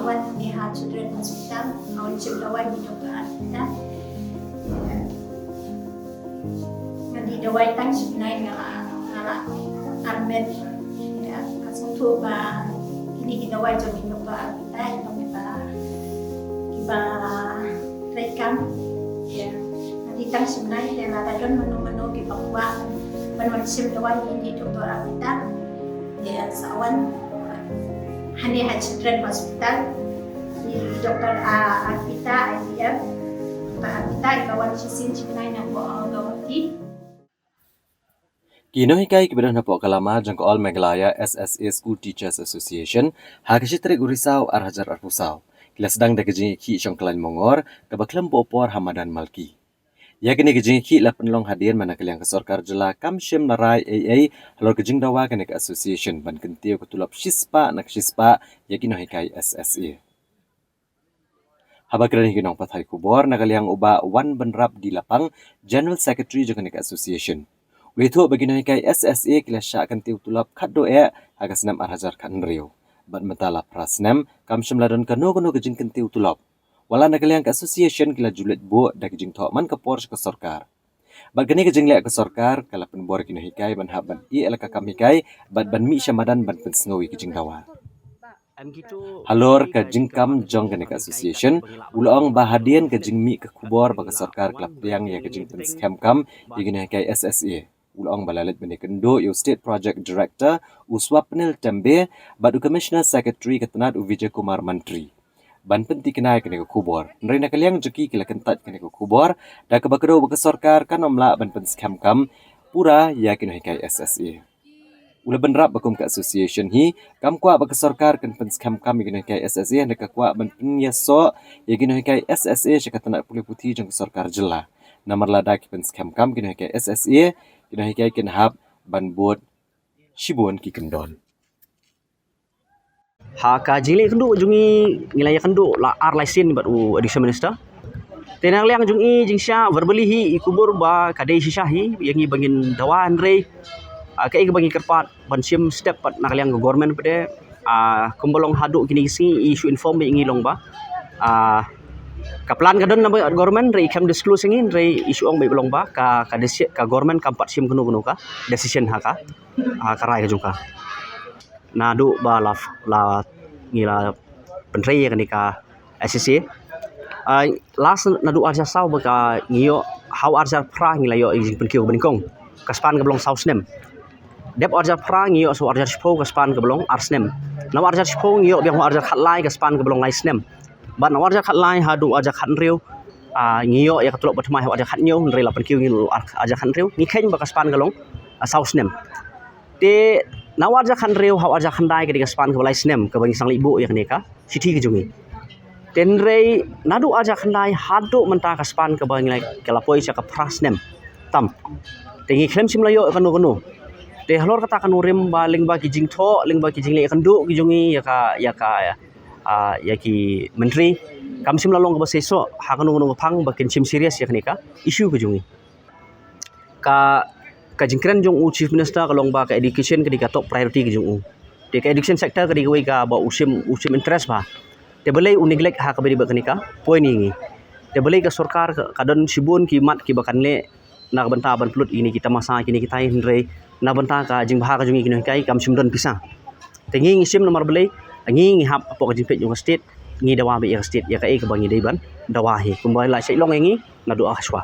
awan ni Children Hospital, awan dawai di Dr. Arvita. Di dawai tang sebenarnya ngala Armet ya asal tu ba ini kita dawai jadi Dr. Arvita itu kita rekam ya. Di tang sebenarnya yang ada don menu-menu di Papua penulis dawai ini Dr. Arvita ya sawan Hanya Children Hospital di Dr. Arvita IVF Dr. Arvita ikawan sisin sebenarnya gawati Kinohikai kibadan hapo kalama jangko All Meghalaya SSA School Teachers Association hakishitrik urisau arhajar arpusau kila sedang dagajing ki Syongklain Mongor kabaklam popor Hamadan Malki. Ya kini gajing ki la penlong hadir mana kaliang kesorkar jela kamshim narai AA halor gajing dawa kene ke association ban kentiu ketulap shispa nak shispa ya kinohikai SSA. Habakran hikinong pathai kubor na kaliang uba wan benrap di lapang General Secretary jengkene ke association. Wito bagino kay SSA kila siya akan tiutulap kaddo hagas nam arhajar kan rio. Bat mentala prasnem kam syamladon kano gajing kan tiutulap. Wala nagaliang association kila julit bo da gajing man kapor sa kasorkar. Bat gani gajing le kasorkar kala penbor kino hikay ban haban elaka kam hikay bat ban mi syamadan ban pensngawi gajing dawa. Halor ka jingkam jong gani ka association ulong bahadian ka jingmi ka kubor baga sarkar klap yang ya ka jing penskam kam igina kay SSA. Ulong balalit bani kendo yo State Project Director Uswapnil Tembe badu Commissioner Secretary ketenat Vijay Kumar Mantri. Ban penti kenai kene ke kubor. Nri na kaliang jeki kila kentat kene ke kubor da ke bakado baga sarkar kan omla ban penskam kam pura ya kino kay SSA. Ula benrap bakum ke association hi kam kwa baga sarkar kan penskam kam igina kay SSA da ka kwa ban penyaso igina kay SSA syakatanat pulih putih jang sarkar jela. Namar lada ki penskam kam igina kay SSA kina hikai kin hab ban bot shibon ki kendon. Haka jili kendu jungi ngilaya kendu la ar laisin bat u addition minister. Tenang liang jungi jingsha verbally hi ikubur ba kadai shishahi yangi bangin dawan rei kai bangi kerpat ban sim step pat nak liang government pede kumbolong hadu kini si isu inform bi ngilong ba kaplan kadon na government rei kam disclose ngin rei isu ong be belong ba ka government kampat sim kunu ka decision haka karai ka jungka nadu ba la ngila penrei kan ka SSA last nadu arja saw ba ka ngiyo how arja pra ngila yo ing penkiu benikong kaspan ka belong sausnem dep arja pra ngiyo so arja spo kaspan ka belong arsnem na arja spo ngiyo biang arja khatlai kaspan ka belong laisnem ban warja khat lai hadu aja khat riu ngiyo ya katulok batmai aja khat nyo nrei la penkiu ngilu aja khat riu ni kheng ba kaspan galong sausnem te na warja khat riu ha aja khandai ke kaspan ke balai snem ke bagi sang ibu ya kene ka siti ke jungi ten rei nadu aja khandai hadu menta kaspan ke bagi lai ke lapoi cha ka prasnem tam te ngi khlem sim layo kanu te halor kata kanu rem ba ling ba ki jingtho ling ba ki jingle kandu ki jungi ya ki menteri kam sim lalong ba seso ha kanu phang ba kin sim serious ya ka issue ke jungi ka jingkren jong u chief minister kalong ba ka education ke ka top priority ke jong u te ka education sector ke wei ka ba usim interest ba te belai u neglect ha ka beri ba ka point ini te belai ka sarkar kadon sibun ki mat ki bakan le nak benta ban plut ini kita masa kini kita hindrei na benta ka jing bah ka jungi kini kai kam sim don pisang te ngi sim nomor belai ngi hap apa ka jingpet jong state ngi dawa be state ya ka e ka bangi dei ban dawa hi kumbai la sai long ngi na doa aswa